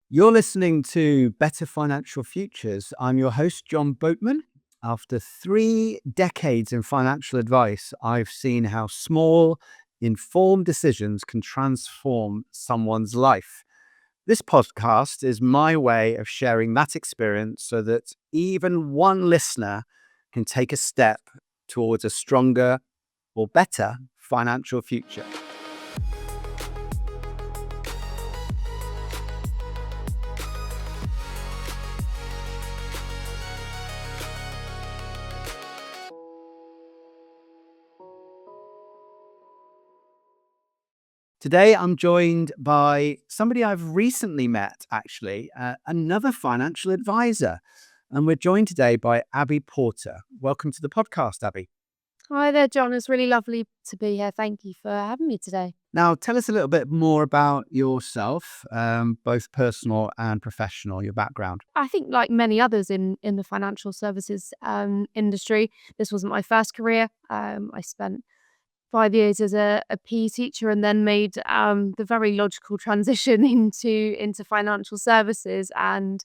You're listening to Better Financial Futures. I'm your host, John Boatman. After 3 decades in financial advice, I've seen how small, informed decisions can transform someone's life. This podcast is my way of sharing that experience so that even one listener can take a step towards a stronger or better financial future. Today, I'm joined by somebody I've recently met, actually, another financial advisor. And we're joined today by Abi Porter. Welcome to the podcast, Abi. Hi there, John. It's really lovely to be here. Thank you for having me today. Now, tell us a little bit more about yourself, both personal and professional, your background. I think, like many others in the financial services industry, this wasn't my first career. I spent 5 years as a PE teacher and then made the very logical transition into financial services. And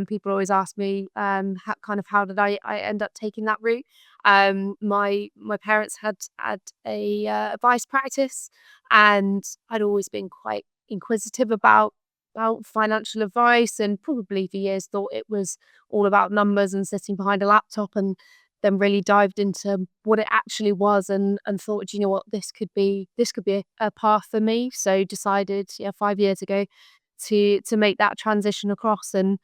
people always ask me how did I end up taking that route. My parents had a advice practice, and I'd always been quite inquisitive about financial advice, and probably for years thought it was all about numbers and sitting behind a laptop, and then really dived into what it actually was, and thought, "Do you know what, this could be a path for me." So decided, 5 years ago, to make that transition across, and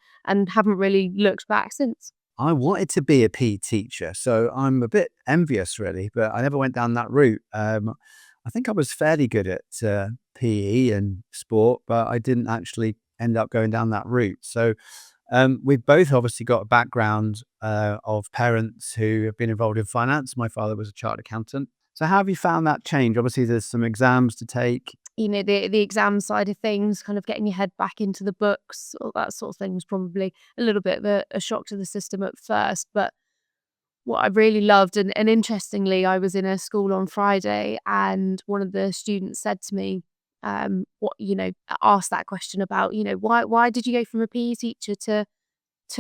haven't really looked back since. I wanted to be a PE teacher, so I'm a bit envious, really, but I never went down that route. I think I was fairly good at PE and sport, but I didn't actually end up going down that route. So we've both obviously got a background of parents who have been involved in finance. My father was a chartered accountant. So how have you found that change? Obviously, there's some exams to take. The exam side of things, kind of getting your head back into the books, all that sort of thing was probably a little bit of a shock to the system at first. But what I really loved, and interestingly, I was in a school on Friday, and one of the students said to me, asked that question about, why did you go from a PE teacher to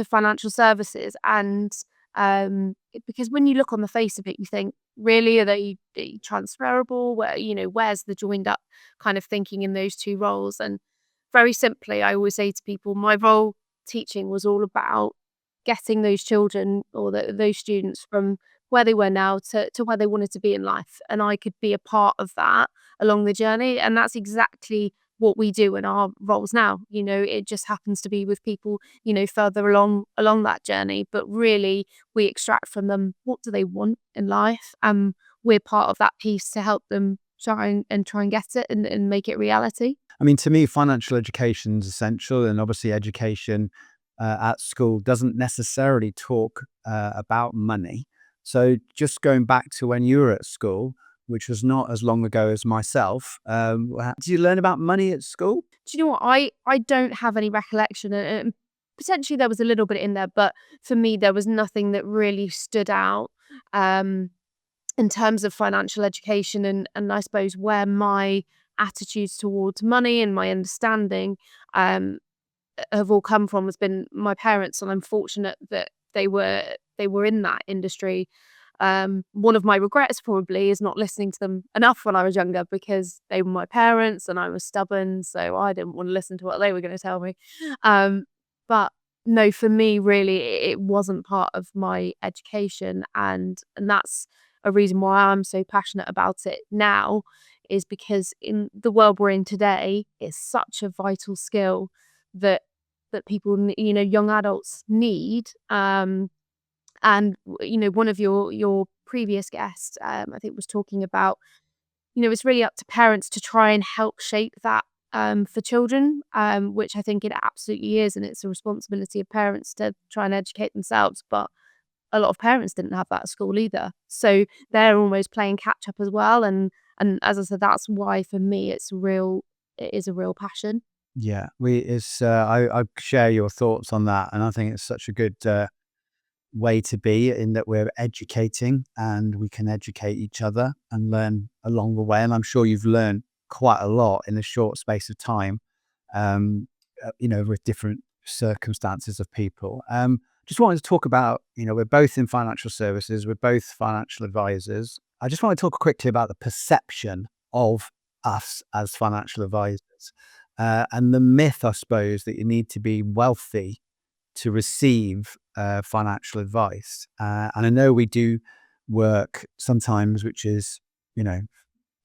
financial services? And because when you look on the face of it, you think, really, are they transferable? Where's the joined up kind of thinking in those two roles? And very simply, I always say to people, my role teaching was all about getting those children, or those students, from where they were now to where they wanted to be in life. And I could be a part of that along the journey. And that's exactly what we do in our roles now. It just happens to be with people, further along that journey. But really, we extract from them, what do they want in life? And we're part of that piece to help them try and get it, and make it reality. I mean, to me, financial education is essential, and obviously, education at school doesn't necessarily talk about money. So, just going back to when you were at school, which was not as long ago as myself, did you learn about money at school? Do you know what? I don't have any recollection, and potentially there was a little bit in there, but for me, there was nothing that really stood out in terms of financial education, and I suppose where my attitudes towards money and my understanding have all come from has been my parents, and I'm fortunate that they were in that industry. One of my regrets probably is not listening to them enough when I was younger, because they were my parents and I was stubborn, so I didn't want to listen to what they were going to tell me. But no, for me, really, it wasn't part of my education, and that's a reason why I'm so passionate about it now, is because in the world we're in today, it's such a vital skill that people, young adults need. And one of your previous guests, I think, was talking about, it's really up to parents to try and help shape that for children, which I think it absolutely is, and it's a responsibility of parents to try and educate themselves. But a lot of parents didn't have that at school either, so they're almost playing catch up as well. And as I said, that's why for me it is a real passion. Yeah, I share your thoughts on that, and I think it's such a good way to be, in that we're educating and we can educate each other and learn along the way. And I'm sure you've learned quite a lot in a short space of time. with different circumstances of people. Just wanted to talk about, we're both in financial services, we're both financial advisors. I just want to talk quickly about the perception of us as financial advisors, and the myth, I suppose, that you need to be wealthy to receive financial advice. And I know we do work sometimes, which is,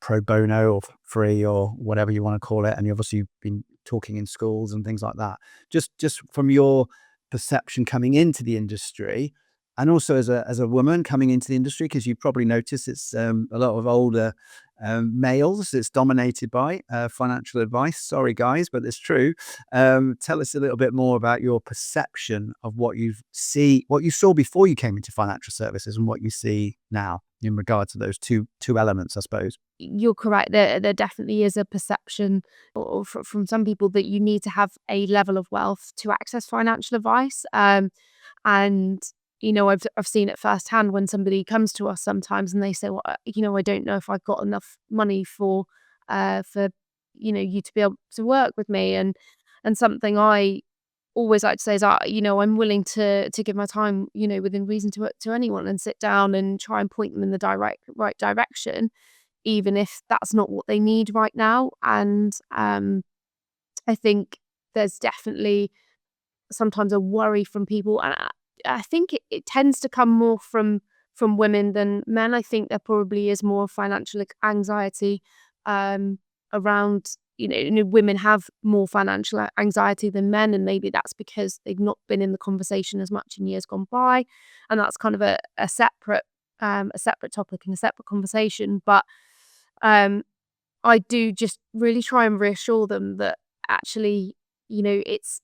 pro bono or free or whatever you want to call it. And you've obviously been talking in schools and things like that. Just from your perception coming into the industry, and also as a woman coming into the industry, because you probably noticed it's a lot of older males it's dominated by financial advice. Sorry, guys, but it's true. Tell us a little bit more about your perception of what you saw before you came into financial services and what you see now in regard to those two elements, I suppose. You're correct. There definitely is a perception from some people that you need to have a level of wealth to access financial advice. And I've seen it firsthand when somebody comes to us sometimes and they say, "Well, I don't know if I've got enough money for you to be able to work with me." And something I always like to say is, I'm willing to give my time, within reason to anyone, and sit down and try and point them in the right direction, even if that's not what they need right now. And I think there's definitely sometimes a worry from people, and I think it tends to come more from women than men. I think there probably is more financial anxiety around. Women have more financial anxiety than men, and maybe that's because they've not been in the conversation as much in years gone by, and that's kind of a separate topic and a separate conversation. But I do just really try and reassure them that actually, it's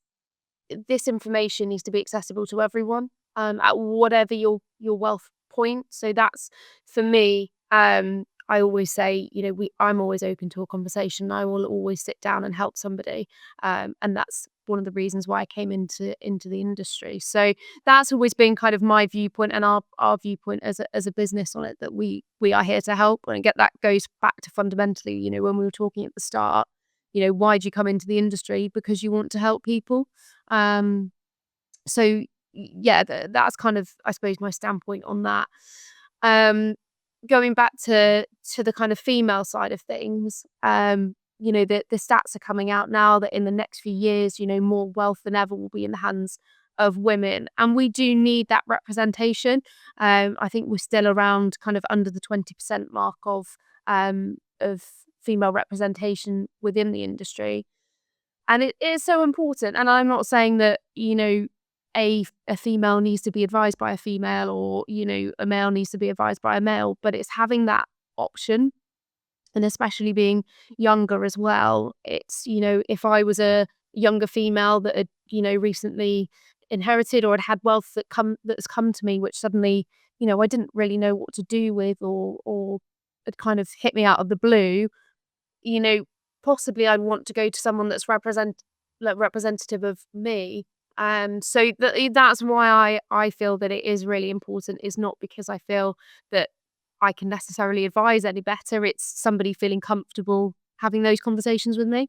this information needs to be accessible to everyone, at whatever your wealth point. So that's for me. I always say, I'm always open to a conversation. I will always sit down and help somebody, and that's one of the reasons why I came into the industry. So that's always been kind of my viewpoint and our viewpoint as a business on it, that we are here to help. And get that goes back to fundamentally, when we were talking at the start, why do you come into the industry? Because you want to help people. So yeah, that's kind of, I suppose, my standpoint on that. Going back to the kind of female side of things, the stats are coming out now that in the next few years, more wealth than ever will be in the hands of women, and we do need that representation. I think we're still around kind of under the 20% mark of female representation within the industry. And it is so important. And I'm not saying that, a female needs to be advised by a female, or, a male needs to be advised by a male, but it's having that option, and especially being younger as well. It's, if I was a younger female that had, recently inherited or had wealth that's come to me, which suddenly, I didn't really know what to do with, or it kind of hit me out of the blue, you know, possibly I'd want to go to someone that's representative of me. So that's why I feel that it is really important. Is not because I feel that I can necessarily advise any better. It's somebody feeling comfortable having those conversations with me.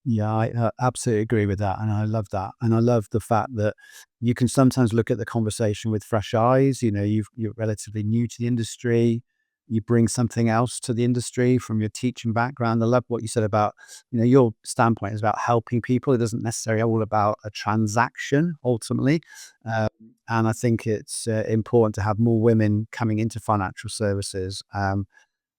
Yeah, I absolutely agree with that. And I love that. And I love the fact that you can sometimes look at the conversation with fresh eyes. You're relatively new to the industry. You bring something else to the industry from your teaching background. I love what you said about, your standpoint is about helping people. It isn't necessarily all about a transaction ultimately. Um, and I think it's important to have more women coming into financial services. And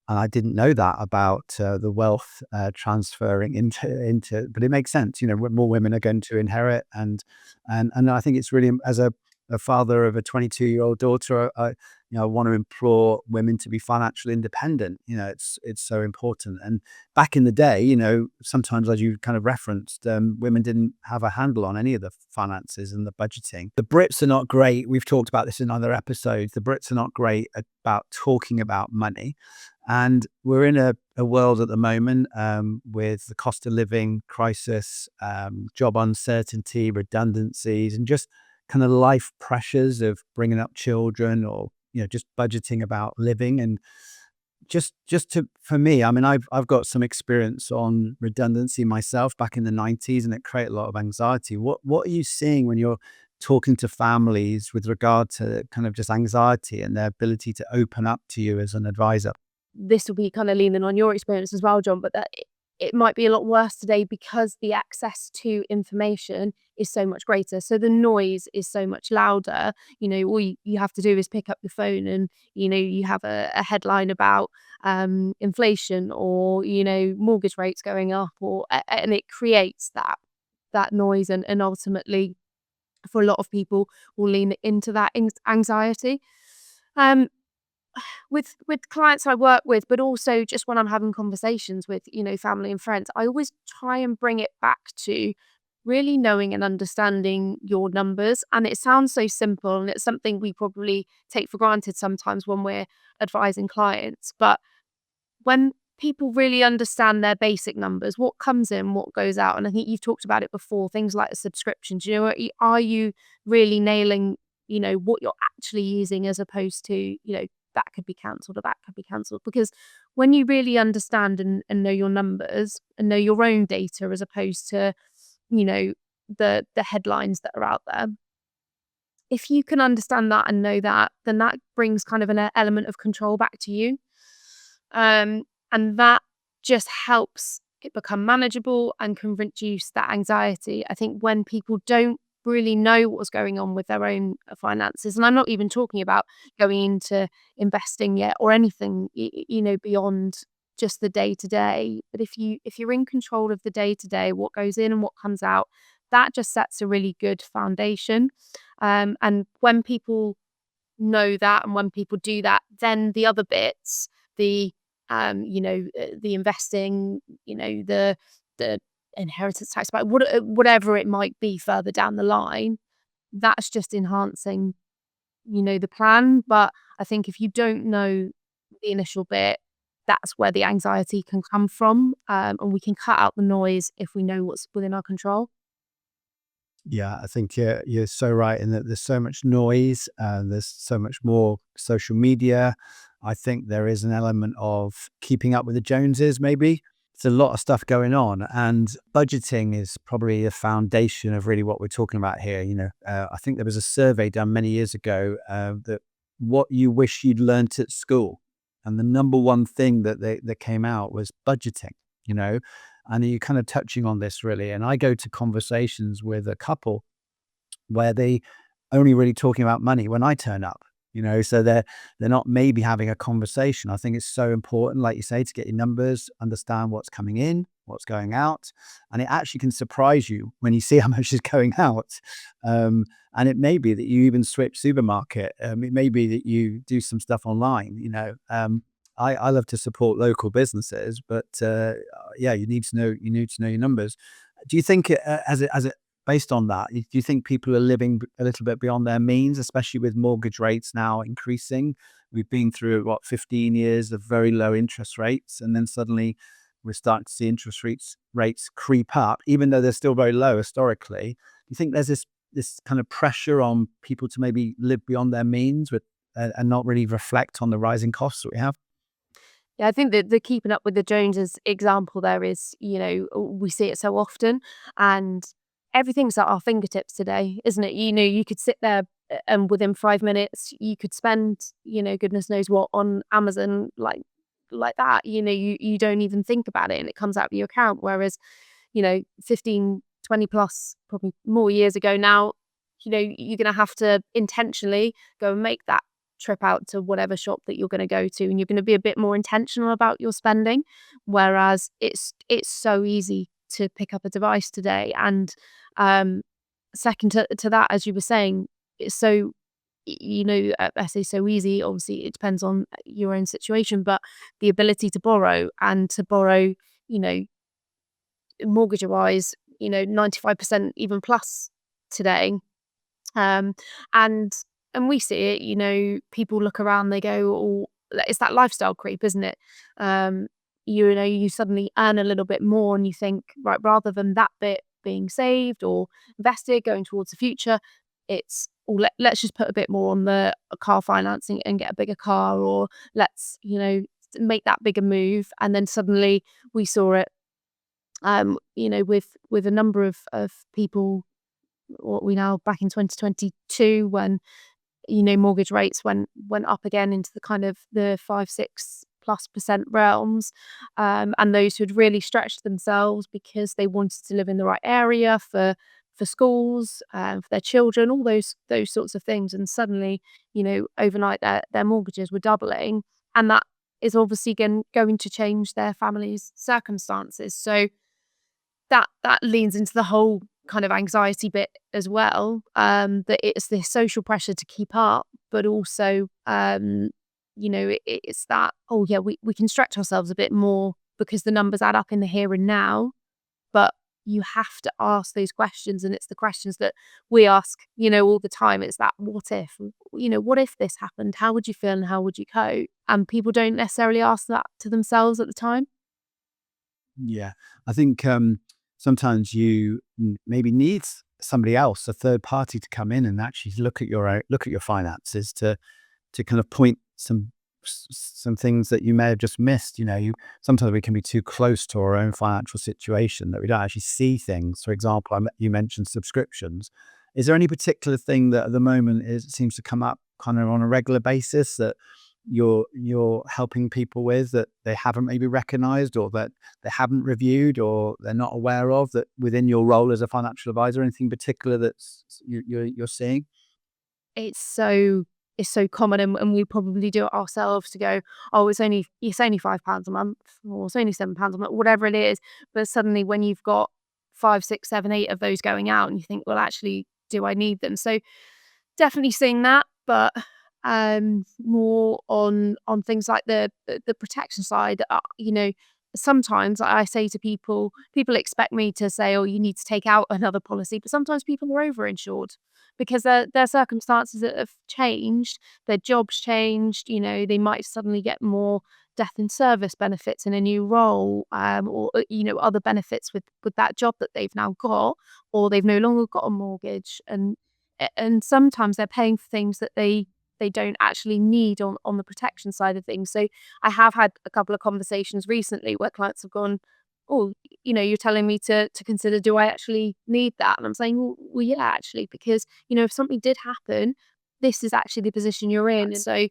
I didn't know that about the wealth transferring into, but it makes sense. More women are going to inherit, and I think it's really, as a father of a 22-year-old daughter, I want to implore women to be financially independent. It's so important. And back in the day, sometimes, as you kind of referenced, women didn't have a handle on any of the finances and the budgeting. The Brits are not great. We've talked about this in other episodes. The Brits are not great about talking about money. And we're in a world at the moment with the cost of living crisis, job uncertainty, redundancies, and just kind of life pressures of bringing up children, or just budgeting about living. And just to for me, I mean, I've got some experience on redundancy myself back in the 90s, and it created a lot of anxiety. What are you seeing when you're talking to families with regard to kind of just anxiety and their ability to open up to you as an advisor? This will be kind of leaning on your experience as well, John, but that it might be a lot worse today because the access to information is so much greater. So the noise is so much louder. All you have to do is pick up the phone and, you have a headline about inflation or, mortgage rates going up and it creates that noise and ultimately for a lot of people will lean into that anxiety. Um, with clients I work with, but also just when I'm having conversations with, family and friends, I always try and bring it back to really knowing and understanding your numbers. And it sounds so simple and it's something we probably take for granted sometimes when we're advising clients. But when people really understand their basic numbers, what comes in, what goes out, and I think you've talked about it before, things like the subscriptions, are you really nailing, what you're actually using as opposed to, that could be cancelled or that could be cancelled. Because when you really understand and know your numbers and know your own data as opposed to, the headlines that are out there, if you can understand that and know that, then that brings kind of an element of control back to you. Um, and that just helps it become manageable and can reduce that anxiety. I think when people don't really know what's going on with their own finances, and I'm not even talking about going into investing yet or anything, beyond just the day to day. But if you're in control of the day to day, what goes in and what comes out, that just sets a really good foundation. And when people know that and when people do that, then the other bits, the the investing, the inheritance tax, but whatever it might be further down the line, that's just enhancing, the plan. But I think if you don't know the initial bit, that's where the anxiety can come from, and we can cut out the noise if we know what's within our control. Yeah, I think you're so right in that there's so much noise, there's so much more social media. I think there is an element of keeping up with the Joneses, maybe. There's a lot of stuff going on, and budgeting is probably a foundation of really what we're talking about here. I think there was a survey done many years ago that what you wish you'd learnt at school, and the number one thing that came out was budgeting. You know, and you're kind of touching on this really. And I go to conversations with a couple where they only really talking about money when I turn up, so they're not maybe having a conversation. I think it's so important, like you say, to get your numbers, understand what's coming in, what's going out. And it actually can surprise you when you see how much is going out. And it may be that you even switch supermarket. It may be that you do some stuff online. I love to support local businesses, but yeah, you need to know your numbers. Do you think as it based on that, do you think people are living a little bit beyond their means, especially with mortgage rates now increasing? We've been through 15 years of very low interest rates, and then suddenly we're starting to see interest rates creep up, even though they're still very low historically. Do you think there's this kind of pressure on people to maybe live beyond their means and not really reflect on the rising costs that we have? Yeah, I think that the keeping up with the Joneses example there is, we see it so often and everything's at our fingertips today, isn't it? You could sit there and within 5 minutes you could spend, goodness knows what on Amazon like that. You don't even think about it and it comes out of your account. Whereas, 15, 20 plus, probably more years ago now, you're gonna have to intentionally go and make that trip out to whatever shop that you're going to go to and you're going to be a bit more intentional about your spending, whereas it's so easy to pick up a device today and second to that, as you were saying, it's so I say so easy, obviously it depends on your own situation, but the ability to borrow and to borrow, you know mortgage wise, 95% even plus today. um, and we see it, people look around, they go, "Oh, it's that lifestyle creep, isn't it?" Um, you suddenly earn a little bit more and you think, right, rather than that bit being saved or invested, going towards the future, it's, "Oh, let's just put a bit more on the car financing and get a bigger car," or let's, make that bigger move. And then suddenly we saw it, with a number of people, what we now back in 2022, when mortgage rates went up again into the kind of the 5-6+% realms, and those who had really stretched themselves because they wanted to live in the right area for schools, for their children, all those sorts of things. And suddenly, overnight their mortgages were doubling, and that is obviously going to change their family's circumstances. So that leans into the whole kind of anxiety bit as well, that it's the social pressure to keep up, but also, it's that, oh yeah, we can stretch ourselves a bit more because the numbers add up in the here and now, but you have to ask those questions, and it's the questions that we ask, all the time. It's that what if, what if this happened? How would you feel and how would you cope? And people don't necessarily ask that to themselves at the time. Yeah, I think sometimes you maybe need somebody else, a third party, to come in and actually look at your finances to kind of point some things that you may have just missed. Sometimes we can be too close to our own financial situation that we don't actually see things. For example, you mentioned subscriptions. Is there any particular thing that at the moment seems to come up kind of on a regular basis that you're helping people with, that they haven't maybe recognized, or that they haven't reviewed, or they're not aware of, that within your role as a financial advisor? Anything particular that's you're seeing? It's so common, and we probably do it ourselves to go, oh, it's only £5 a month, or it's only £7 a month, whatever it is. But suddenly when you've got 5, 6, 7, 8 of those going out, and you think, well, actually, do I need them? So definitely seeing that, but more on things like the protection side. Sometimes I say to people expect me to say, oh, you need to take out another policy, but sometimes people are overinsured because their circumstances have changed, their jobs changed. They might suddenly get more death in service benefits in a new role, or other benefits with that job that they've now got, or they've no longer got a mortgage, and sometimes they're paying for things that they don't actually need on the protection side of things. So I have had a couple of conversations recently where clients have gone, oh, you're telling me to consider, do I actually need that? And I'm saying, well, yeah, actually, because if something did happen, this is actually the position you're in. And so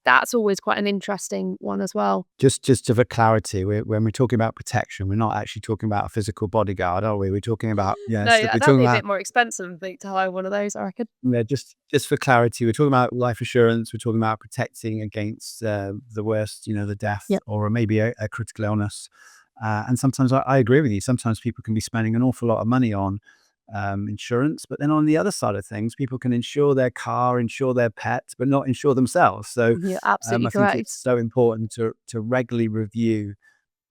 that's always quite an interesting one as well. Just for clarity, when we're talking about protection, we're not actually talking about a physical bodyguard, are we? We're talking about, No, yes, we're that'd talking be a about, bit more expensive, I think, to hire one of those, I reckon. yeah, just for clarity, we're talking about life assurance. We're talking about protecting against the worst, the death, Yep. or maybe a critical illness. And sometimes I agree with you. Sometimes people can be spending an awful lot of money on insurance, but then on the other side of things, people can insure their car, insure their pets, but not insure themselves. So You're absolutely I think it's correct. so important to regularly review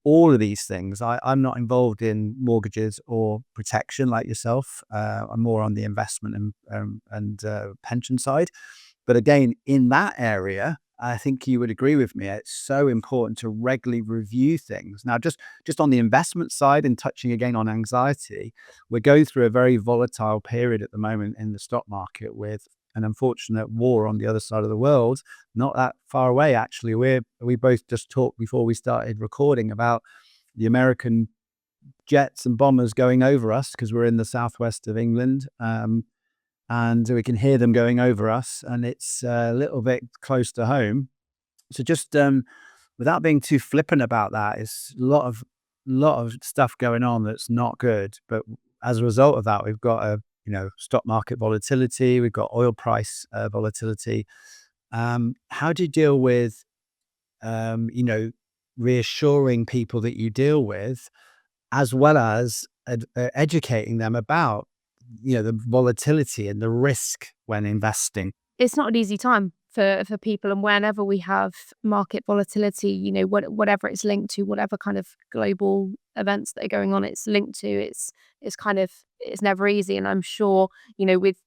all of these things. I'm not involved in mortgages or protection like yourself. I'm more on the investment and pension side. But again, in that area, I think you would agree with me. It's so important to regularly review things. Now, just on the investment side, and touching again on anxiety, we're going through a very volatile period at the moment in the stock market, with an unfortunate war on the other side of the world, not that far away. Actually, we both just talked before we started recording about the American jets and bombers going over us, because we're in the southwest of England. And we can hear them going over us, and it's a little bit close to home. So just without being too flippant about that, it's a lot of stuff going on that's not good. But as a result of that, we've got stock market volatility, we've got oil price volatility. How do you deal with reassuring people that you deal with, as well as educating them about the volatility and the risk when investing? It's not an easy time for people, and whenever we have market volatility, whatever it's linked to, whatever kind of global events that are going on, it's linked to, it's never easy. And I'm sure, with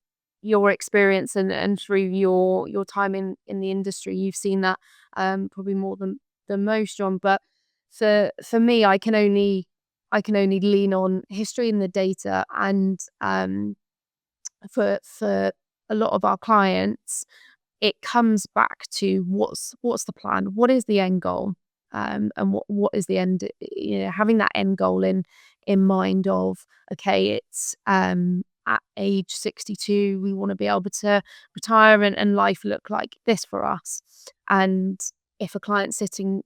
your experience and through your time in the industry, you've seen that probably more than most, John. But for me, I can only lean on history and the data, and for a lot of our clients, it comes back to what's the plan? What is the end goal? and what is the end, having that end goal in mind of, okay, it's at age 62, we want to be able to retire and life look like this for us. And if a client's sitting,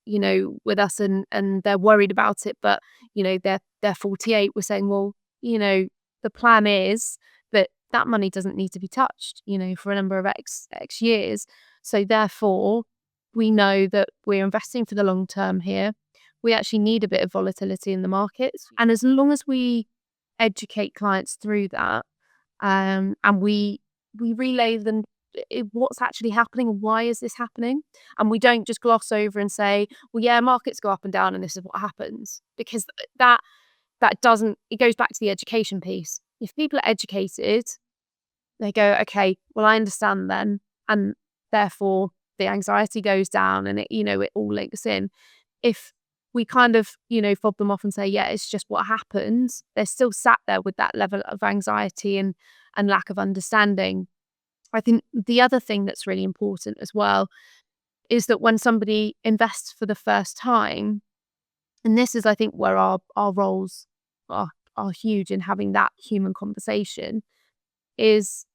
with us and they're worried about it, but, they're 48, we're saying, well, the plan is that money doesn't need to be touched, for a number of X years. So therefore, we know that we're investing for the long term here. We actually need a bit of volatility in the markets. And as long as we educate clients through that, and we relay them what's actually happening and why is this happening, and we don't just gloss over and say, well, yeah, markets go up and down and this is what happens, because that doesn't, it goes back to the education piece. If people are educated, they go, okay, well, I understand then, and therefore the anxiety goes down, and it all links in. If we kind of, fob them off and say, yeah, it's just what happens, they're still sat there with that level of anxiety and lack of understanding. I think the other thing that's really important as well is that when somebody invests for the first time, and this is, I think, where our roles are huge in having that human conversation, is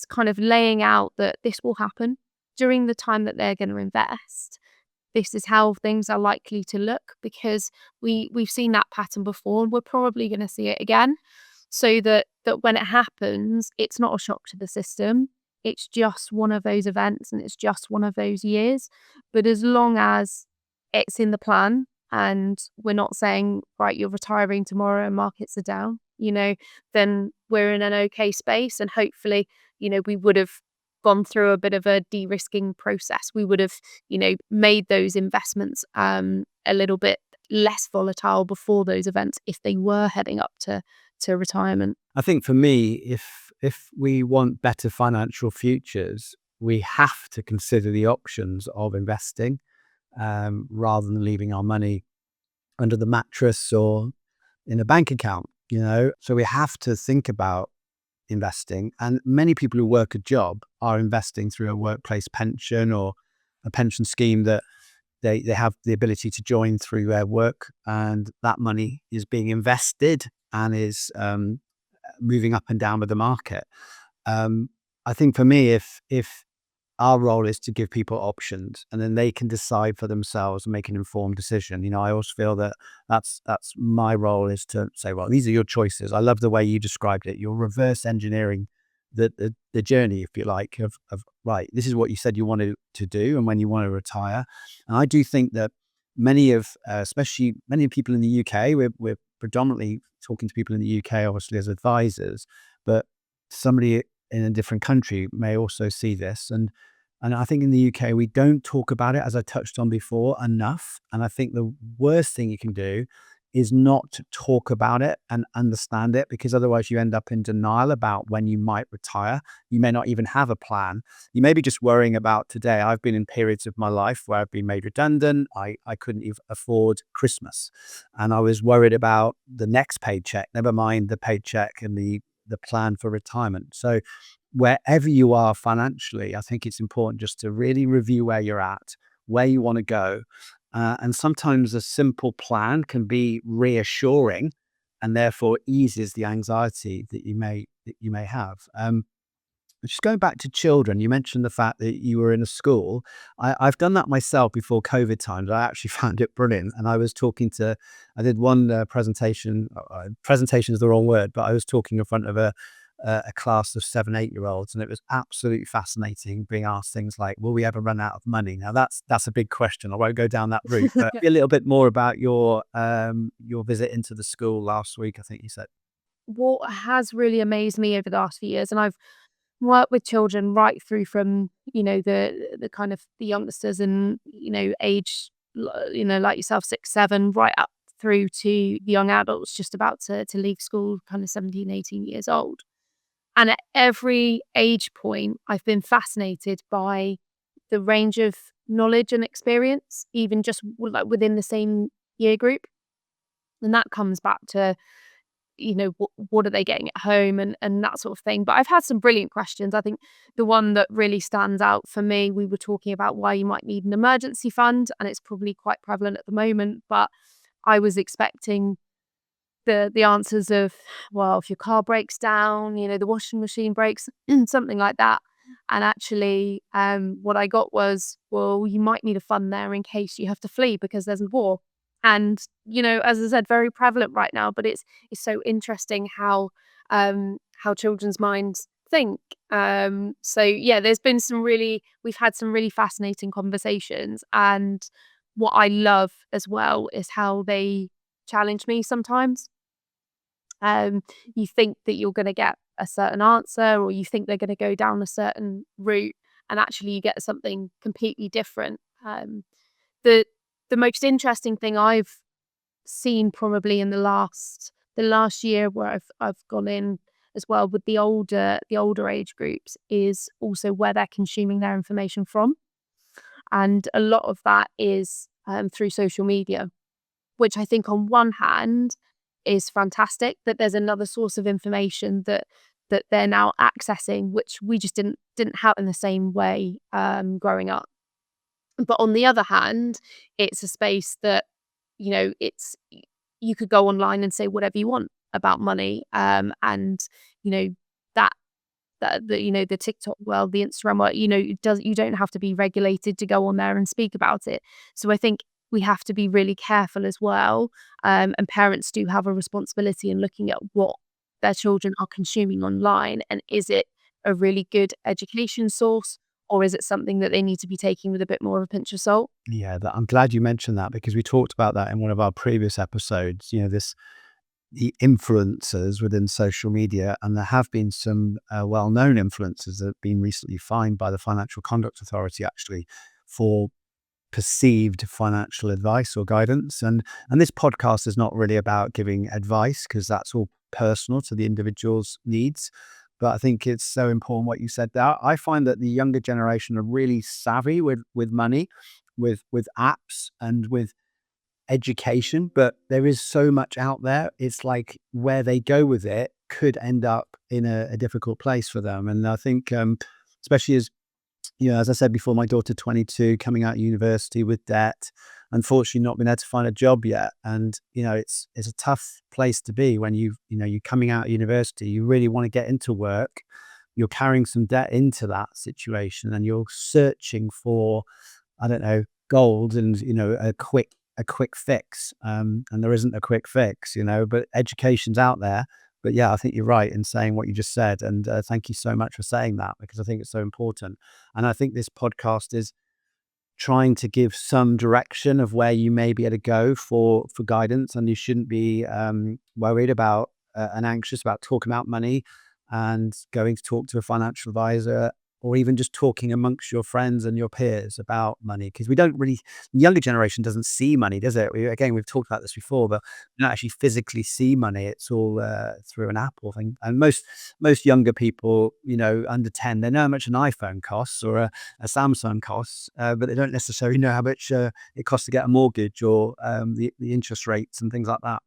kind of laying out that this will happen during the time that they're going to invest. This is how things are likely to look, because we've seen that pattern before and we're probably going to see it again. So that when it happens, it's not a shock to the system. It's just one of those events and it's just one of those years. But as long as it's in the plan and we're not saying, right, you're retiring tomorrow and markets are down, then we're in an okay space. And hopefully, we would have gone through a bit of a de-risking process. We would have, made those investments a little bit less volatile before those events if they were heading up to retirement. I think for me, if we want better financial futures, we have to consider the options of investing, rather than leaving our money under the mattress or in a bank account. So we have to think about investing, and many people who work a job are investing through a workplace pension or a pension scheme that they have the ability to join through their work, and that money is being invested and is moving up and down with the market. I think for me, if our role is to give people options and then they can decide for themselves and make an informed decision. I always feel that that's my role, is to say, well, these are your choices. I love the way you described it. You're reverse engineering the journey, if you like, of right, this is what you said you wanted to do and when you want to retire. And I do think that especially many people in the UK, we're predominantly talking to people in the UK, obviously as advisors, but somebody in a different country may also see this. And I think in the UK, we don't talk about it, as I touched on before, enough. And I think the worst thing you can do is not to talk about it and understand it, because otherwise you end up in denial about when you might retire. You may not even have a plan. You may be just worrying about today. I've been in periods of my life where I've been made redundant. I couldn't even afford Christmas. And I was worried about the next paycheck, never mind the paycheck and the plan for retirement. So wherever you are financially, I think it's important just to really review where you're at, where you want to go. And sometimes a simple plan can be reassuring and therefore eases the anxiety that you may have. Just going back to children, you mentioned the fact that you were in a school. I've done that myself before COVID times. I actually found it brilliant. And I did one presentation. Presentation is the wrong word, but I was talking in front of a class of 7, 8-year-olds, and it was absolutely fascinating being asked things like, will we ever run out of money? Now that's a big question. I won't go down that route, but a little bit more about your visit into the school last week, I think you said. What has really amazed me over the last few years, and I've worked with children right through from, the kind of the youngsters and, age, like yourself, 6, 7, right up through to the young adults just about to leave school, kind of 17, 18 years old. And at every age point, I've been fascinated by the range of knowledge and experience, even just like within the same year group. And that comes back to what are they getting at home and that sort of thing. But I've had some brilliant questions. I think the one that really stands out for me, we were talking about why you might need an emergency fund, and it's probably quite prevalent at the moment, but I was expecting the answers of, well, if your car breaks down, the washing machine breaks, something like that. And actually, what I got was, well, you might need a fund there in case you have to flee because there's a war. And, as I said, very prevalent right now, but it's so interesting how children's minds think. So yeah, we've had some really fascinating conversations. And what I love as well is how they challenge me sometimes. Um, you think that you're gonna get a certain answer, or you think they're gonna go down a certain route, and actually you get something completely different. The the most interesting thing I've seen probably in the last year, where I've gone in as well with the older age groups, is also where they're consuming their information from. And a lot of that is through social media, which I think on one hand is fantastic that there's another source of information that they're now accessing, which we just didn't have in the same way growing up. But on the other hand, it's a space that, you could go online and say whatever you want about money, and you know that the TikTok world, the Instagram world, you don't have to be regulated to go on there and speak about it. So I think we have to be really careful as well, and parents do have a responsibility in looking at what their children are consuming online, and is it a really good education source, or is it something that they need to be taking with a bit more of a pinch of salt? Yeah, I'm glad you mentioned that because we talked about that in one of our previous episodes. The influencers within social media, and there have been some well-known influencers that have been recently fined by the Financial Conduct Authority actually for perceived financial advice or guidance. And this podcast is not really about giving advice because that's all personal to the individual's needs. But I think it's so important what you said there. I find that the younger generation are really savvy with money, with apps and with education, but there is so much out there. It's like where they go with it could end up in a difficult place for them. And I think, especially as I said before, my daughter 22, coming out of university with debt, unfortunately not been able to find a job yet. And it's a tough place to be when you're coming out of university, you really want to get into work, you're carrying some debt into that situation, and you're searching for, I don't know, gold and a quick fix. And there isn't a quick fix, but education's out there. But yeah, I think you're right in saying what you just said. And thank you so much for saying that because I think it's so important. And I think this podcast is trying to give some direction of where you may be able to go for guidance. And you shouldn't be worried about and anxious about talking about money and going to talk to a financial advisor, or even just talking amongst your friends and your peers about money. Because the younger generation doesn't see money, does it? Again, we've talked about this before, but we don't actually physically see money. It's all through an app or thing. And most younger people, under 10, they know how much an iPhone costs or a Samsung costs, but they don't necessarily know how much it costs to get a mortgage, or the interest rates and things like that.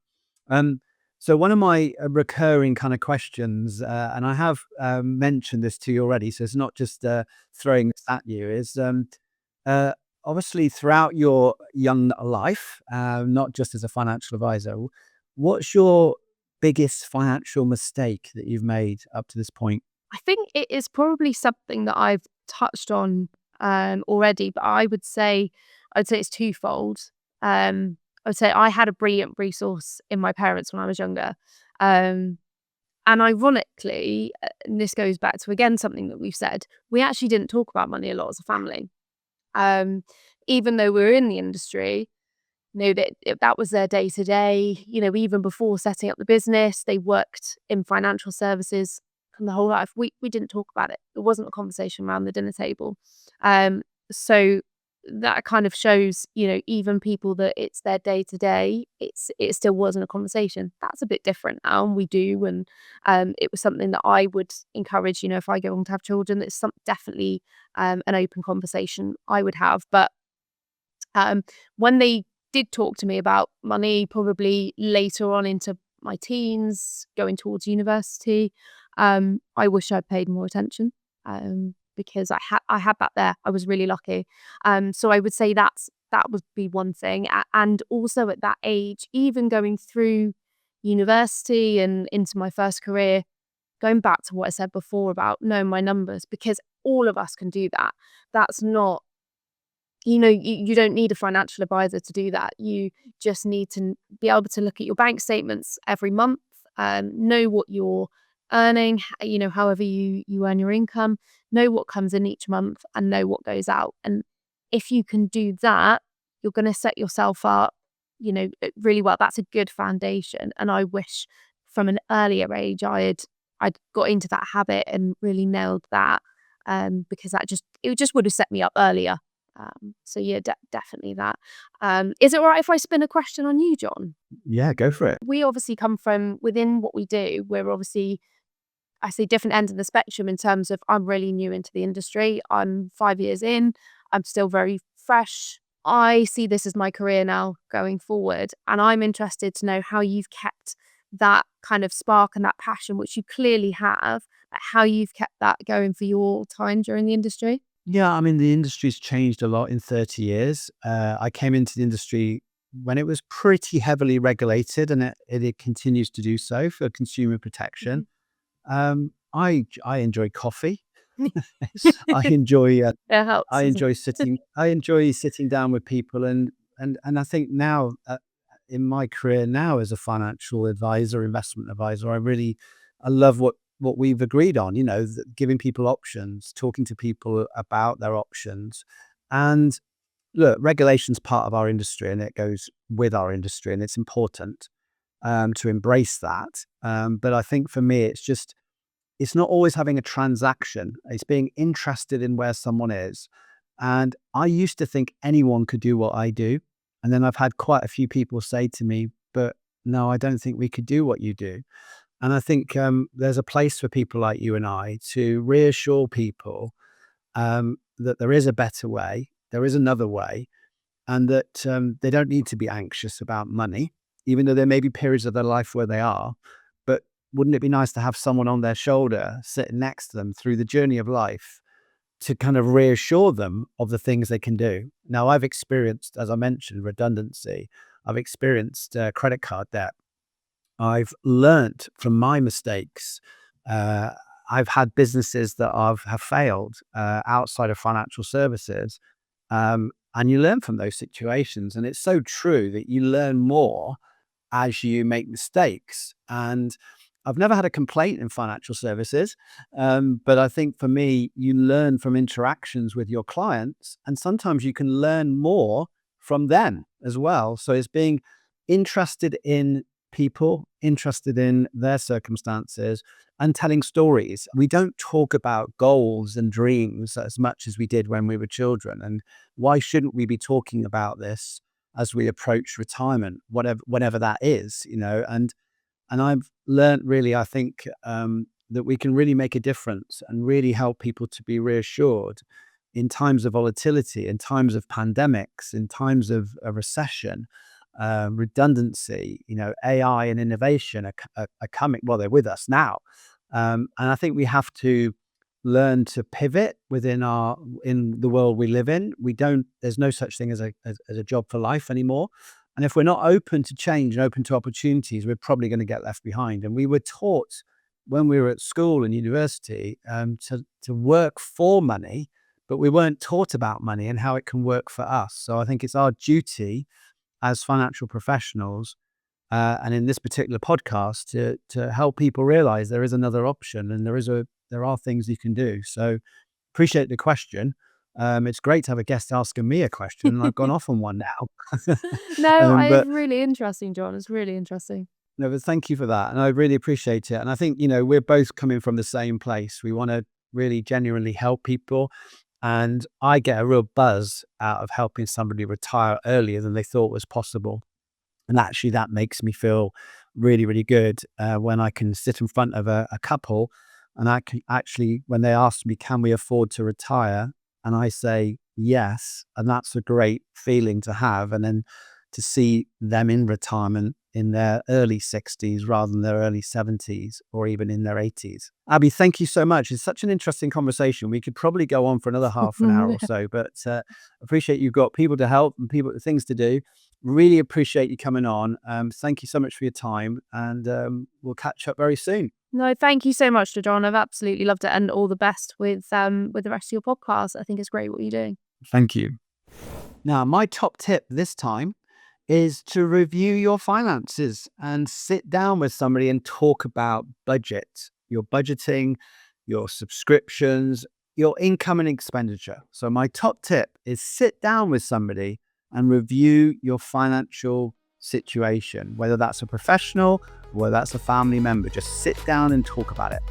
Um, so one of my recurring kind of questions, and I have mentioned this to you already, so it's not just throwing this at you, is uh, obviously throughout your young life, not just as a financial advisor, what's your biggest financial mistake that you've made up to this point? I think it is probably something that I've touched on already, but I'd say it's twofold. I would say I had a brilliant resource in my parents when I was younger. Um, and ironically, and this goes back to again something that we've said, we actually didn't talk about money a lot as a family. Um, Even though we were in the industry, that was their day to day. Even before setting up the business, they worked in financial services and the whole life. We didn't talk about it. It wasn't a conversation around the dinner table. So that kind of shows, even people that it's their day to day, it still wasn't a conversation. That's a bit different now, and we do. And it was something that I would encourage. If I go on to have children, it's definitely an open conversation I would have. But when they did talk to me about money, probably later on into my teens, going towards university. I wish I'd paid more attention, because I had that there. I was really lucky. So I would say that would be one thing. And also at that age, even going through university and into my first career, going back to what I said before about knowing my numbers, because all of us can do that. That's not, you don't need a financial advisor to do that. You just need to be able to look at your bank statements every month, know what you're earning, however you earn your income, know what comes in each month and know what goes out. And if you can do that, you're going to set yourself up, really well. That's a good foundation. And I wish from an earlier age I'd got into that habit and really nailed that, because it just would have set me up earlier. So yeah, definitely that. Is it all right if I spin a question on you, John? Yeah, go for it. We obviously come from within what we do. We're obviously, I say, different ends of the spectrum in terms of I'm really new into the industry. I'm 5 years in. I'm still very fresh. I see this as my career now going forward, and I'm interested to know how you've kept that kind of spark and that passion, which you clearly have, how you've kept that going for your time during the industry. Yeah, I mean, the industry's changed a lot in 30 years. I came into the industry when it was pretty heavily regulated, and it continues to do so for consumer protection. I enjoy coffee. I enjoy It helps, doesn't it? I enjoy sitting down with people, and I think now, in my career now as a financial advisor, investment advisor, I love what we've agreed on, giving people options, talking to people about their options. And look, regulation's part of our industry and it goes with our industry, and it's important to embrace that. But I think for me, it's not always having a transaction. It's being interested in where someone is. And I used to think anyone could do what I do. And then I've had quite a few people say to me, but no, I don't think we could do what you do. And I think there's a place for people like you and I to reassure people that there is a better way, there is another way, and that they don't need to be anxious about money, even though there may be periods of their life where they are. But wouldn't it be nice to have someone on their shoulder sitting next to them through the journey of life to kind of reassure them of the things they can do? Now, I've experienced, as I mentioned, redundancy. I've experienced credit card debt. I've learnt from my mistakes. Uh, I've had businesses that have failed outside of financial services. And you learn from those situations. And it's so true that you learn more as you make mistakes. And I've never had a complaint in financial services. But I think for me, you learn from interactions with your clients. And sometimes you can learn more from them as well. So it's being interested in people, interested in their circumstances, and telling stories. We don't talk about goals and dreams as much as we did when we were children. And why shouldn't we be talking about this as we approach retirement, whatever that is, And I've learned really, I think, that we can really make a difference and really help people to be reassured in times of volatility, in times of pandemics, in times of a recession, redundancy. AI and innovation are coming. Well, they're with us now, and I think we have to learn to pivot in the world we live in. There's no such thing as a job for life anymore. And if we're not open to change and open to opportunities, we're probably going to get left behind. And we were taught when we were at school and university to work for money, but we weren't taught about money and how it can work for us. So I think it's our duty as financial professionals, and in this particular podcast, to help people realize there is another option and there are things you can do. So appreciate the question. It's great to have a guest asking me a question, and I've gone off on one now. No, it's But really interesting, John. It's really interesting. no, but thank you for that, and I really appreciate it. And I think we're both coming from the same place. We want to really genuinely help people, and I get a real buzz out of helping somebody retire earlier than they thought was possible. And actually, that makes me feel really, really good when I can sit in front of a couple, and I can actually, when they ask me, "Can we afford to retire?" and I say yes, and that's a great feeling to have. And then to see them in retirement in their early 60s rather than their early 70s or even in their 80s. Abi, thank you so much. It's such an interesting conversation. We could probably go on for another half an hour or so, but appreciate you've got people to help and things to do. Really appreciate you coming on. Thank you so much for your time, and we'll catch up very soon. No, thank you so much, John. I've absolutely loved it, and all the best with the rest of your podcast. I think it's great what you're doing. Thank you. Now, my top tip this time is to review your finances and sit down with somebody and talk about budget, your budgeting, your subscriptions, your income and expenditure. So my top tip is sit down with somebody and review your financial situation, whether that's a professional, whether that's a family member. Just sit down and talk about it.